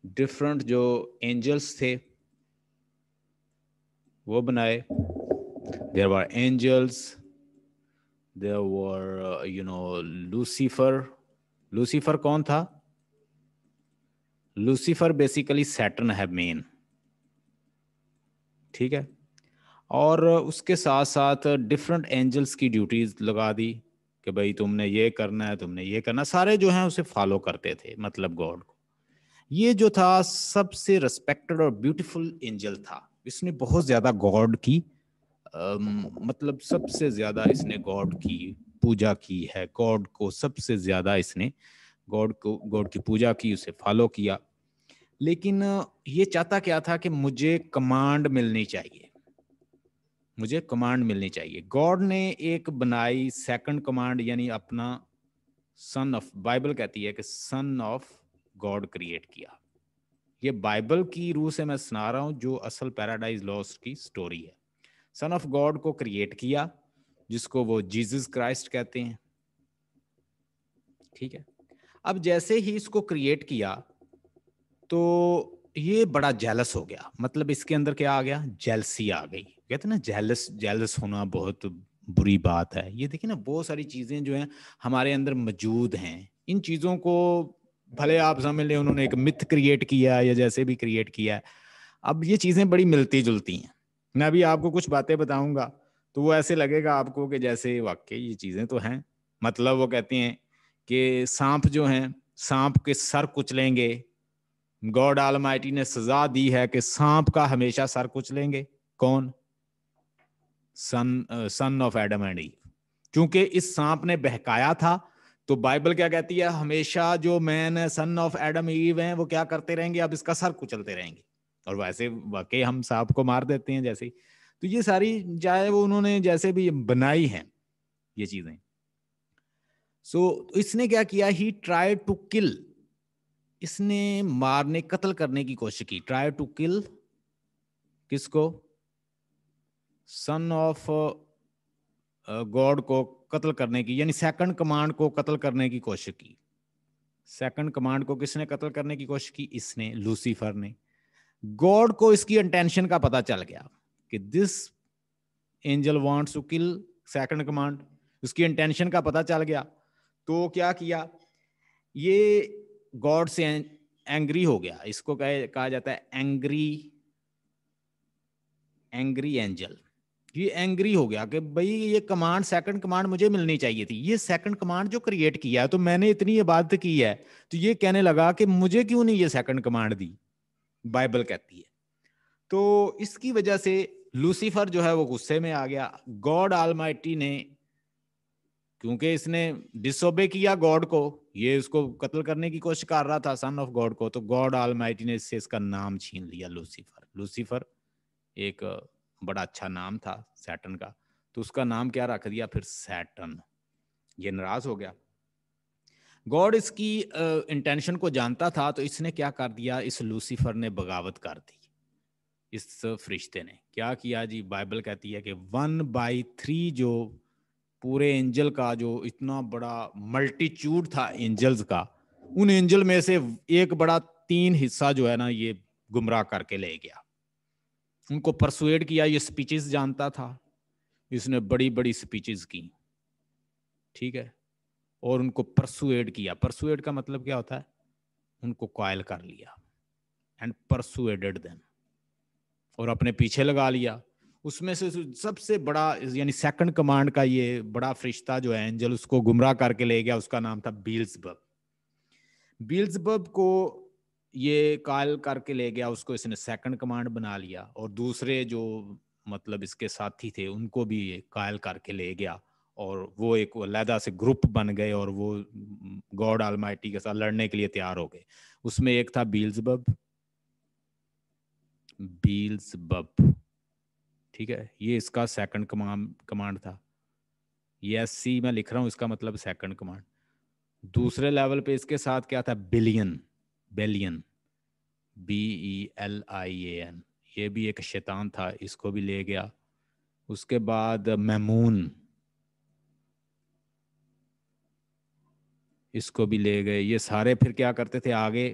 Different جو Angeles تھے وہ بنائے. دیر were angels, there were Lucifer. Lucifer کون تھا؟ لوسیفر بیسیکلی سیٹرن ہے مین. ٹھیک ہے. اور اس کے ساتھ ساتھ ڈفرنٹ اینجلس کی ڈیوٹیز لگا دی کہ بھائی تم نے یہ کرنا ہے، تم نے یہ کرنا. سارے جو ہیں اسے فالو کرتے تھے، مطلب گاڈ کو. یہ جو تھا سب سے ریسپیکٹڈ اور بیوٹیفل اینجل تھا. اس نے بہت زیادہ گاڈ کی مطلب سب سے زیادہ اس نے گاڈ کی پوجا کی ہے. گاڈ کو سب سے زیادہ اس نے گاڈ کی پوجا کی، اسے فالو کیا. لیکن یہ چاہتا کیا تھا کہ مجھے کمانڈ ملنی چاہیے، مجھے کمانڈ ملنی چاہیے. گاڈ نے ایک بنائی سیکنڈ کمانڈ، یعنی اپنا سن آف، بائبل کہتی ہے کہ سن آف گاڈ کریٹ کیا. یہ بائبل کی روح سے میں سنا رہا ہوں، جو اصل پیراڈائز لاسٹ کی سٹوری ہے. سن آف گاڈ کو کریٹ کیا، جس کو وہ جیزس کرائسٹ کہتے ہیں. ٹھیک ہے. اب جیسے ہی اس کو کریٹ کیا تو یہ بڑا جیلس ہو گیا. مطلب اس کے اندر کیا آ گیا؟ جیلسی آ گئی. کہتے ہیں نا جیلس ہونا بہت بری بات ہے. یہ دیکھیں نا، بہت ساری چیزیں جو ہیں ہمارے اندر موجود ہیں. ان چیزوں کو بھلے آپ سمجھ لیں انہوں نے ایک متھ کریٹ کیا یا جیسے بھی کریٹ کیا ہے، اب یہ چیزیں بڑی ملتی جلتی ہیں. میں ابھی آپ کو کچھ باتیں بتاؤں گا تو وہ ایسے لگے گا آپ کو کہ جیسے واقعی یہ چیزیں تو ہیں. مطلب وہ کہتے ہیں کہ سانپ جو ہیں، سانپ کے سر کچلیں گے. گاڈ آلمائٹی نے سزا دی ہے کہ سانپ کا ہمیشہ سر کچلیں گے. کون؟ سن آف ایڈم اینڈ ایو. چونکہ اس سانپ نے بہکایا تھا تو بائبل کیا کہتی ہے؟ ہمیشہ جو مین ہے، سن آف ایڈم ایو ہیں، وہ کیا کرتے رہیں گے؟ اب اس کا سر کچلتے رہیں گے. اور ویسے واقعی ہم سانپ کو مار دیتے ہیں جیسے. تو یہ ساری چاہے وہ انہوں نے جیسے بھی بنائی ہیں یہ چیزیں. سو اس نے کیا کیا؟ ہی ٹرائی ٹو کل، اس نے مارنے قتل کرنے کی کوشش کی. ٹرائی ٹو کل کس کو؟ سن آف گاڈ کو قتل کرنے کی، یعنی سیکنڈ کمانڈ کو قتل کرنے کی کوشش کی. سیکنڈ کمانڈ کو کس نے قتل کرنے کی کوشش کی؟ اس نے، لوسیفر نے. گاڈ کو اس کی انٹینشن کا پتا چل گیا کہ this angel wants to kill second command. اس کی انٹینشن کا پتا چل گیا تو کیا کیا؟ یہ گاڈ سے اینگری ہو گیا. اس کو کہا جاتا ہے اینگری اینجل. یہ اینگری ہو گیا کہ بھئی یہ کمانڈ، سیکنڈ کمانڈ مجھے ملنی چاہیے تھی. یہ سیکنڈ کمانڈ جو کریٹ کیا ہے تو میں نے اتنی عبادت کی ہے، تو یہ کہنے لگا کہ مجھے کیوں نہیں یہ سیکنڈ کمانڈ دی؟ بائبل کہتی ہے. تو اس کی وجہ سے لوسیفر جو ہے وہ غصے میں آ گیا. گاڈ آلمائٹی نے، کیونکہ اس نے ڈس اوبے کیا گاڈ کو، یہ اس کو قتل کرنے کی کوشش کر رہا تھا سن آف گاڈ کو، تو گاڈ آلمائٹی نے اس سے اس کا نام چھین لیا، لوسیفر. لوسیفر ایک بڑا اچھا نام تھا سیٹن کا، تو اس کا نام کیا رکھ دیا پھر؟ سیٹن. یہ ناراض ہو گیا. گاڈ اس کی انٹینشن کو جانتا تھا تو اس نے کیا کر دیا؟ اس لوسیفر نے بغاوت کر دی. اس فرشتے نے کیا کیا جی؟ بائبل کہتی ہے کہ 1/3 جو پورے اینجل کا، جو اتنا بڑا ملٹیچیوڈ تھا اینجلز کا، ان اینجل میں سے ایک بڑا 3 حصہ جو ہے نا یہ گمراہ کر کے لے گیا. ان کو پرسویڈ کیا. یہ سپیچز جانتا تھا، اس نے بڑی بڑی سپیچز کی. ٹھیک ہے. اور ان کو پرسویڈ کیا. پرسویڈ کا مطلب کیا ہوتا ہے؟ ان کو قائل کر لیا. اینڈ پرسویڈڈ دیم، اور اپنے پیچھے لگا لیا. اس میں سے سب سے بڑا، یعنی سیکنڈ کمانڈ کا یہ بڑا فرشتہ جو ہے اینجل، اس کو گمراہ کر کے لے گیا. اس کا نام تھا بیلزبب. بیلزبب کو یہ قائل کر کے لے گیا. اس کو اس نے سیکنڈ کمانڈ بنا لیا. اور دوسرے جو مطلب اس کے ساتھی تھے ان کو بھی یہ قائل کر کے لے گیا. اور وہ ایک علیحدہ سے گروپ بن گئے اور وہ گاڈ آلمائٹی کے ساتھ لڑنے کے لیے تیار ہو گئے. اس میں ایک تھا بیلزبب. ٹھیک ہے. یہ اس کا سیکنڈ کمانڈ تھا. یہ SC میں لکھ رہا ہوں، اس کا مطلب سیکنڈ کمانڈ. دوسرے لیول پہ اس کے ساتھ کیا تھا؟ بیلین. BELIAN. یہ بھی ایک شیطان تھا، اس کو بھی لے گیا. اس کے بعد میمون، اس کو بھی لے گئے. یہ سارے پھر کیا کرتے تھے؟ آگے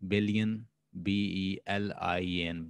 BELIAN,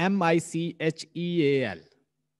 MICHEAL,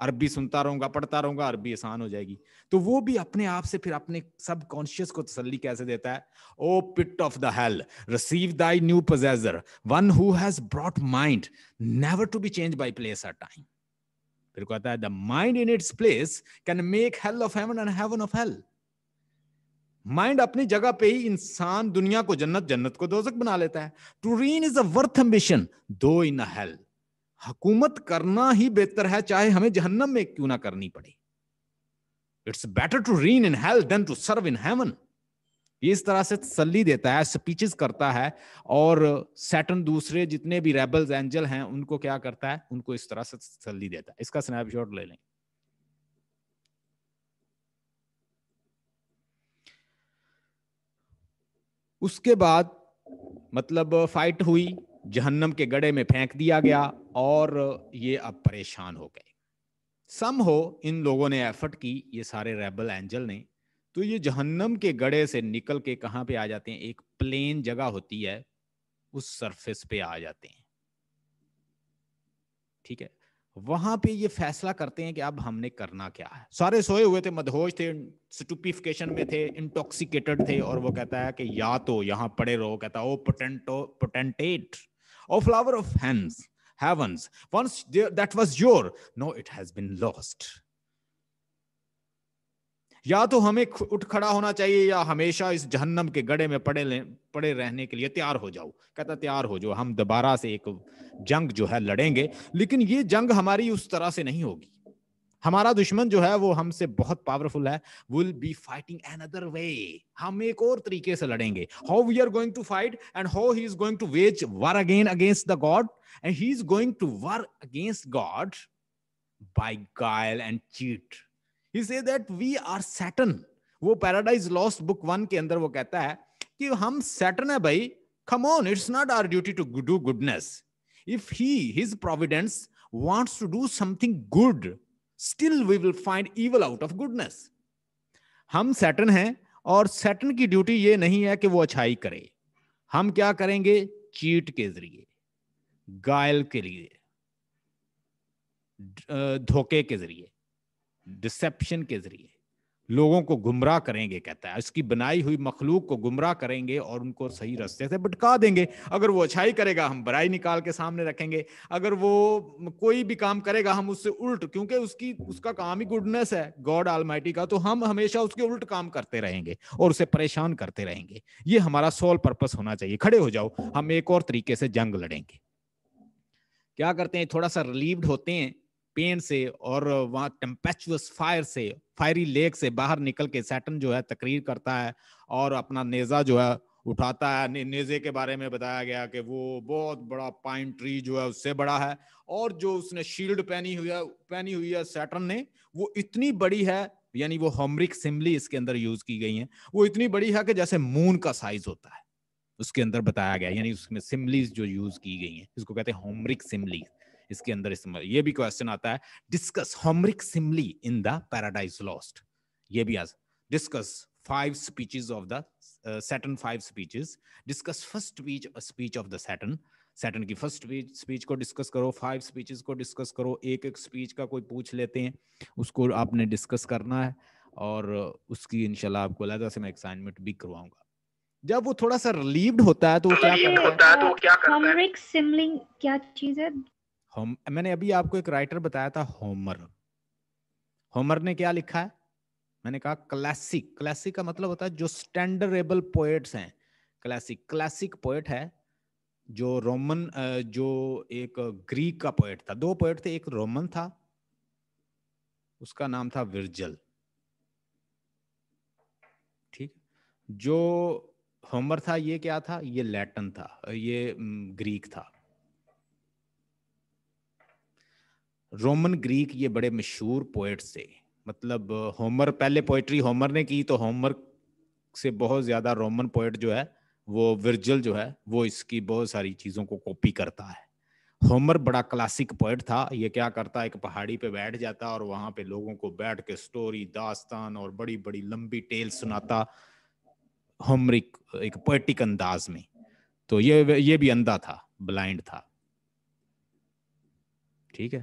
عربی سنتا رہوں گا, پڑھتا رہوں گا, عربی آسان ہو جائے گی. تو وہ بھی اپنے آپ سے پھر اپنے سب کانشیس کو تسلی کیسے دیتا ہے؟ O pit of the hell, receive thy new possessor, one who has brought mind never to be change by place or time. پھر کہتا ہے the mind in its place can make hell of heaven and heaven of hell. Mind اپنی جگہ پہ ہی انسان دنیا کو جنت, جنت کو دوزخ بنا لیتا ہے. To reign is a worth ambition though in hell. حکومت کرنا ہی بہتر ہے چاہے ہمیں جہنم میں کیوں نہ کرنی پڑے. It's better to reign in hell than to serve in heaven. یہ اس طرح سے تسلی دیتا ہے, سپیچز کرتا ہے, اور سیٹن دوسرے جتنے بھی ریبلز اینجل ہیں ان کو کیا کرتا ہے, ان کو اس طرح سے تسلی دیتا ہے. اس کا سنیپ شاٹ لے لیں. اس کے بعد مطلب فائٹ ہوئی, جہنم کے گڑھے میں پھینک دیا گیا, اور یہ اب پریشان ہو گئے. سم ہو ان لوگوں نے ایفرٹ کی, یہ سارے ریبل اینجل نے, تو یہ جہنم کے گڑھے سے نکل کے کہاں پہ آ جاتے ہیں؟ ایک پلین جگہ ہوتی ہے, اس سرفیس پہ آ جاتے ہیں. ٹھیک ہے, وہاں پہ یہ فیصلہ کرتے ہیں کہ اب ہم نے کرنا کیا ہے. سارے سوئے ہوئے تھے, مدہوش تھے, سٹوپیفیکیشن میں تھے, انٹاکسیکیٹڈ تھے, اور وہ کہتا ہے کہ یا تو یہاں پڑے رہو. کہتا O potentate O flower of heavens, once that was your, no it has been lost. یا تو ہمیں اٹھ کھڑا ہونا چاہیے یا ہمیشہ اس جہنم کے گڑھے میں پڑے رہنے کے لیے تیار ہو جاؤ. کہتا تیار ہو جاؤ, ہم دوبارہ سے ایک جنگ جو ہے لڑیں گے, لیکن یہ جنگ ہماری اس طرح سے نہیں ہوگی. ہمارا دشمن جو ہے وہ ہم سے بہت پاورفل ہے. we'll be fighting another way. ہم ایک اور طریقے سے لڑیں گے. how we are going to fight and how he is going to wage war again against the God, and he is going to war against God by guile and cheat. He say that we are Saturn. وہ Paradise Lost book 1 کے اندر وہ کہتا ہے کہ ہم Saturn ہے بھائی. come on, it's not our duty to do goodness. if his providence wants to do something good, still we will find evil out of goodness. ہم سیٹرن ہیں, اور سیٹرن کی ڈیوٹی یہ نہیں ہے کہ وہ اچھائی کرے. ہم کیا کریں گے؟ چیٹ کے ذریعے, گائل کے لیے, دھوکے کے ذریعے, ڈسپشن کے ذریعے لوگوں کو گمراہ کریں گے. کہتا ہے اس کی بنائی ہوئی مخلوق کو گمراہ کریں گے اور ان کو صحیح راستے سے بھٹکا دیں گے. اگر وہ اچھائی کرے گا ہم برائی نکال کے سامنے رکھیں گے. اگر وہ کوئی بھی کام کرے گا ہم اس سے الٹ, کیونکہ اس کا کام ہی گڈنس ہے گاڈ آلمائٹی کا, تو ہم ہمیشہ اس کے الٹ کام کرتے رہیں گے اور اسے پریشان کرتے رہیں گے. یہ ہمارا سول پرپس ہونا چاہیے. کھڑے ہو جاؤ, ہم ایک اور طریقے سے جنگ لڑیں گے. کیا کرتے ہیں؟ تھوڑا سا ریلیوڈ ہوتے ہیں پین سے, اور وہاں ٹیمپیچوس فائر سے, فائری لیک سے باہر نکل کے سیٹن جو ہے تقریر کرتا ہے اور اپنا نیزہ جو ہے اٹھاتا ہے. نیزے کے بارے میں بتایا گیا کہ وہ بہت بڑا پائن ٹری جو ہے اس سے بڑا ہے, اور جو اس نے شیلڈ پہنی ہوئی ہے سیٹرن نے, وہ اتنی بڑی ہے, یعنی وہ ہومرک سمبلی اس کے اندر یوز کی گئی ہیں, وہ اتنی بڑی ہے کہ جیسے مون کا سائز ہوتا ہے اس کے اندر بتایا گیا. یعنی اس میں سمبلیز جو یوز کی گئی ہیں اس کو کہتے ہیں ہومرک سمبلیز. اس کے اندر یہ بھی کوسچن آتا ہے, discuss Homeric simile in the Paradise Lost. یہ بھی discuss 5 speeches of the Saturn 5 speeches. Discuss first speech of the Saturn کی فرسٹ اسپیچ کو ڈسکس کرو, 5 speeches کو ڈسکس کرو. ایک اسپیچ کا کوئی پوچھ لیتے ہیں, اس کو آپ نے ڈسکس کرنا ہے, اور اس کی انشاءاللہ آپ کو علیحدہ سے میں اسائنمنٹ بھی کرواؤں گا. جب وہ تھوڑا سا ریلیوڈ ہوتا ہے تو وہ کیا کرتا ہے؟ ہومرک سمبلنگ کیا چیز ہے؟ میں نے ابھی آپ کو ایک رائٹر بتایا تھا, ہومر نے کیا لکھا ہے؟ میں نے کہا کلاسک. کلاسک کا مطلب ہوتا ہے جو سٹینڈریبل پوئٹس ہیں. کلاسک پوئٹ ہے جو رومن, جو ایک گریک کا پوئٹ تھا. 2 پوئٹ تھے, ایک رومن تھا اس کا نام تھا ورجل. ٹھیک, جو ہومر تھا یہ کیا تھا؟ یہ لیٹن تھا, یہ گریک تھا. رومن گریک یہ بڑے مشہور پوئٹس تھے. مطلب ہومر, پہلے پوئٹری ہومر نے کی, تو ہومر سے بہت زیادہ رومن پوئٹ جو ہے وہ ورجل جو ہے وہ اس کی بہت ساری چیزوں کو کاپی کرتا ہے. ہومر بڑا کلاسک پوئٹ تھا. یہ کیا کرتا, ایک پہاڑی پہ بیٹھ جاتا اور وہاں پہ لوگوں کو بیٹھ کے سٹوری, داستان اور بڑی بڑی لمبی ٹیل سناتا ہومرک ایک پوئٹک انداز میں. تو یہ بھی اندھا تھا, بلائنڈ تھا. ٹھیک ہے,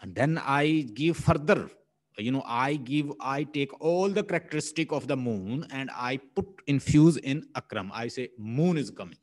and then I give further, you know, I take all the characteristic of the moon and I infuse in Akram. I say moon is coming.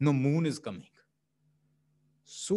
no, moon is coming. So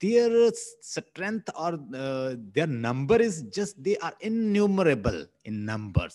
their strength or their number is just they are innumerable in numbers।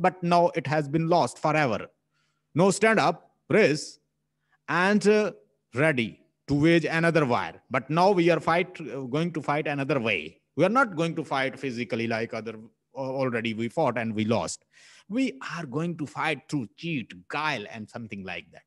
but now it has been lost forever. No, stand up, raise, and ready to wage another war. But now we are going to fight another way. We are not going to fight physically like already we fought and we lost. We are going to fight through cheat, guile and something like that.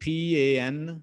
PANDOMINI,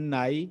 NIUN,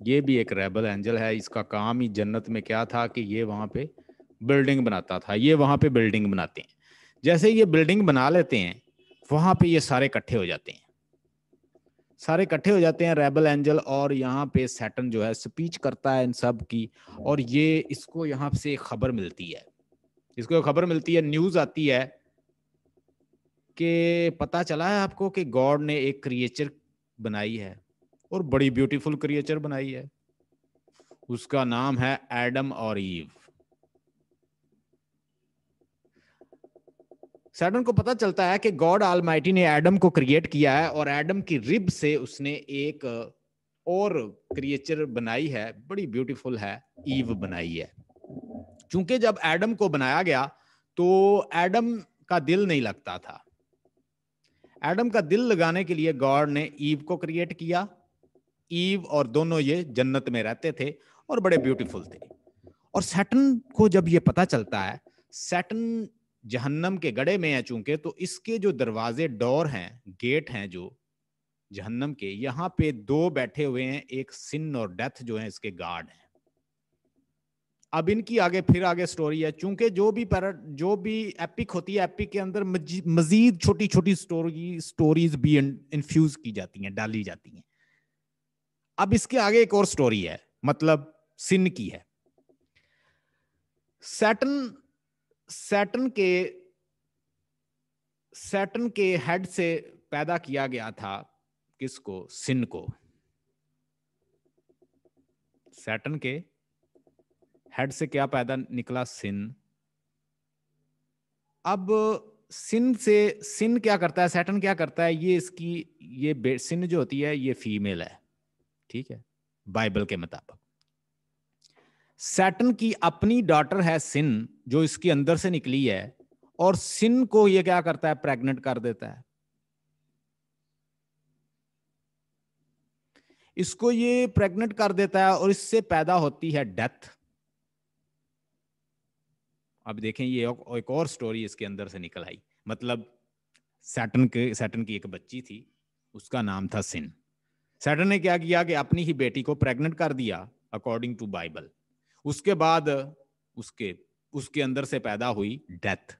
یہ بھی ایک rebel Angel ہے. اس کا کام ہی جنت میں کیا تھا کہ یہ وہاں پہ بلڈنگ بناتا تھا. یہ وہاں پہ بلڈنگ بناتے ہیں. جیسے یہ بلڈنگ بنا لیتے ہیں وہاں پہ یہ سارے اکٹھے ہو جاتے ہیں. سارے اکٹھے ہو جاتے ہیں ریبل اینجل, اور یہاں پہ سیٹن جو ہے سپیچ کرتا ہے ان سب کی, اور یہ اس کو یہاں سے ایک خبر ملتی ہے. اس کو خبر ملتی ہے, نیوز آتی ہے کہ پتہ چلا ہے آپ کو کہ گاڈ نے ایک کریچر بنائی ہے, اور بڑی بیوٹیفل کریچر بنائی ہے. اس کا نام ہے ایڈم اور ایو. سیٹن کو پتہ چلتا ہے کہ گاڈ آلمائٹی نے ایڈم کو کریٹ کیا ہے, اور ایڈم کی رب سے اس نے ایک اور کریچر بنائی ہے, بڑی بیوٹیفل ہے, ایو بنائی ہے. چونکہ جب ایڈم کو بنایا گیا تو ایڈم کا دل نہیں لگتا تھا. ایڈم کا دل لگانے کے لیے گاڈ نے ایو کو کریٹ کیا. ایو اور دونوں یہ جنت میں رہتے تھے اور بڑے بیوٹیفل تھے. اور سیٹن کو جب یہ پتہ چلتا ہے, سیٹن جہنم کے گڑھے میں ہے چونکہ, تو اس کے جو دروازے ڈور ہیں, گیٹ ہیں جو جہنم کے, یہاں پہ دو بیٹھے ہوئے ہیں, ایک سن اور ڈیتھ جو ہیں اس کے گارڈ ہیں. اب ان کی آگے سٹوری ہے, چونکہ جو بھی ایپک ہوتی ہے, ایپک کے اندر مزید چھوٹی چھوٹی سٹوریز بھی انفیوز کی جاتی ہیں, ڈالی جاتی ہیں. اب اس کے آگے ایک اور سٹوری ہے, مطلب سن کی ہے. سیٹن کے ہیڈ سے پیدا کیا گیا تھا کس کو؟ سن کو. سیٹن کے ہیڈ سے کیا پیدا نکلا؟ سن. اب سن کیا کرتا ہے, سیٹن کیا کرتا ہے, یہ سن جو ہوتی ہے یہ فیمیل ہے, ٹھیک ہے, بائبل کے مطابق. سیٹن کی اپنی ڈاٹر ہے سن, جو اس کے اندر سے نکلی ہے, اور سن کو یہ کیا کرتا ہے؟ پریگننٹ کر دیتا ہے. اس کو یہ پریگننٹ کر دیتا ہے, اور اس سے پیدا ہوتی ہے ڈیتھ. اب دیکھیں یہ ایک اور سٹوری اس کے اندر سے نکل آئی. مطلب سیٹن کی ایک بچی تھی, اس کا نام تھا سن. سیٹن نے کیا کیا کہ اپنی ہی بیٹی کو پریگننٹ کر دیا اکارڈنگ ٹو بائبل. اس کے بعد اس کے اندر سے پیدا ہوئی ڈیتھ.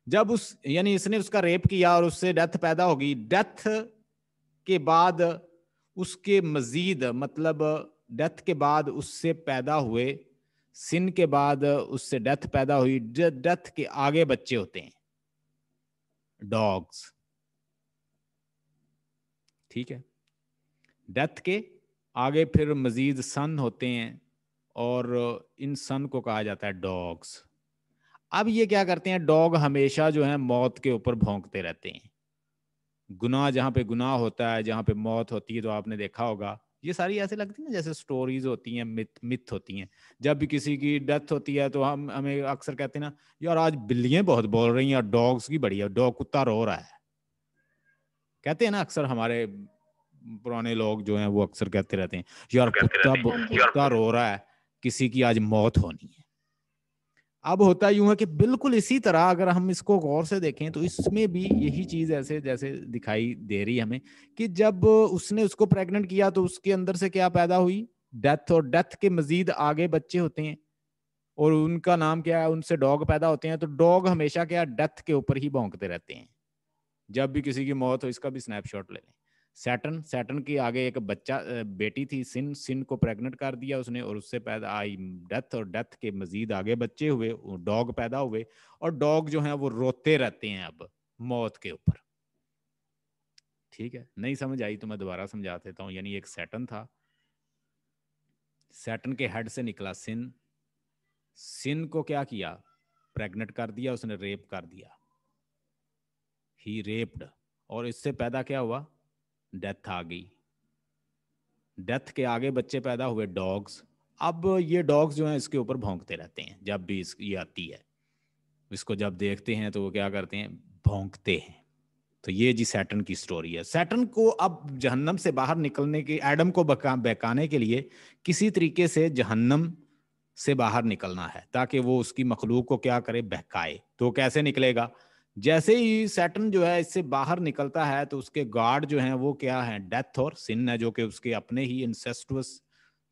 جب یعنی اس نے اس کا ریپ کیا اور اس سے ڈیتھ پیدا ہوگی. ڈیتھ کے بعد اس کے مزید, مطلب ڈیتھ کے بعد اس سے پیدا ہوئے, سن کے بعد اس سے ڈیتھ پیدا ہوئی. ڈیتھ کے آگے بچے ہوتے ہیں ڈاگز, ٹھیک ہے. ڈیتھ کے آگے پھر مزید سن ہوتے ہیں, اور ان سن کو کہا جاتا ہے ڈاگز. اب یہ کیا کرتے ہیں, ڈاگ ہمیشہ جو ہے موت کے اوپر بھونکتے رہتے ہیں. گناہ جہاں پہ گناہ ہوتا ہے, جہاں پہ موت ہوتی ہے, تو آپ نے دیکھا ہوگا یہ ساری ایسے لگتی ہیں جیسے سٹوریز ہوتی ہیں, مت ہوتی ہیں. جب بھی کسی کی ڈیتھ ہوتی ہے تو ہمیں اکثر کہتے ہیں نا, یار آج بلیاں بہت بول رہی ہیں, اور ڈاگز کی بڑی ہے, ڈاگ کتا رو رہا ہے, کہتے ہیں نا اکثر. ہمارے پرانے لوگ جو ہیں وہ اکثر کہتے رہتے ہیں, یار کتا رو رہا ہے, کسی کی آج موت ہونی ہے. اب ہوتا یوں ہے کہ بالکل اسی طرح اگر ہم اس کو غور سے دیکھیں تو اس میں بھی یہی چیز ایسے جیسے دکھائی دے رہی ہے ہمیں, کہ جب اس نے اس کو پریگننٹ کیا تو اس کے اندر سے کیا پیدا ہوئی؟ ڈیتھ. اور ڈیتھ کے مزید آگے بچے ہوتے ہیں, اور ان کا نام کیا ہے؟ ان سے ڈاگ پیدا ہوتے ہیں. تو ڈاگ ہمیشہ کیا ڈیتھ کے اوپر ہی بھونکتے رہتے ہیں. جب بھی کسی کی موت ہو, اس کا بھی سنیپ شاٹ لے لیں. سیٹن کی آگے ایک بیٹی تھی سن کو پریگننٹ کر دیا اس نے, اور اس سے پیدا آئی ڈیتھ, اور ڈیتھ کے مزید آگے بچے ہوئے, ڈاگ پیدا ہوئے, اور ڈاگ جو ہیں وہ روتے رہتے ہیں اب موت کے اوپر. ٹھیک ہے, نہیں سمجھ آئی تو میں دوبارہ سمجھا دیتا ہوں. یعنی ایک سیٹن تھا, سیٹن کے ہیڈ سے نکلا سن کو کیا کیا؟ پریگننٹ کر دیا, اس نے ریپ کر دیا, ہی ریپڈ, اور اس سے پیدا کیا ہوا؟ ڈیتھ آ گئی. ڈیتھ کے آگے بچے پیدا ہوئے ڈاگز. اب یہ ڈاگز جو ہیں اس کے اوپر بھونکتے رہتے ہیں جب بھی یہ آتی ہے. اس کو جب دیکھتے ہیں تو وہ کیا کرتے ہیں؟ بھونکتے ہیں. تو یہ جی سیٹن کی سٹوری ہے. سیٹن کو اب جہنم سے باہر نکلنے کے, ایڈم کو بہکانے کے لیے کسی طریقے سے جہنم سے باہر نکلنا ہے, تاکہ وہ اس کی مخلوق کو کیا کرے؟ بہکائے. تو کیسے نکلے گا؟ جیسے ہی سیٹن جو ہے اس سے باہر نکلتا ہے تو اس کے گارڈ جو ہیں وہ کیا ہیں؟ ڈیتھ اور سن ہے, جو کہ اس کے اپنے ہی انسیسٹوس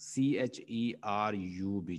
CHERUB,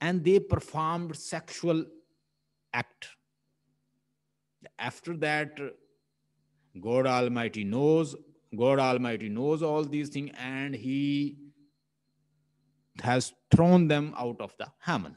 and they performed sexual act. after that God Almighty knows all these things, and he has thrown them out of the Haman.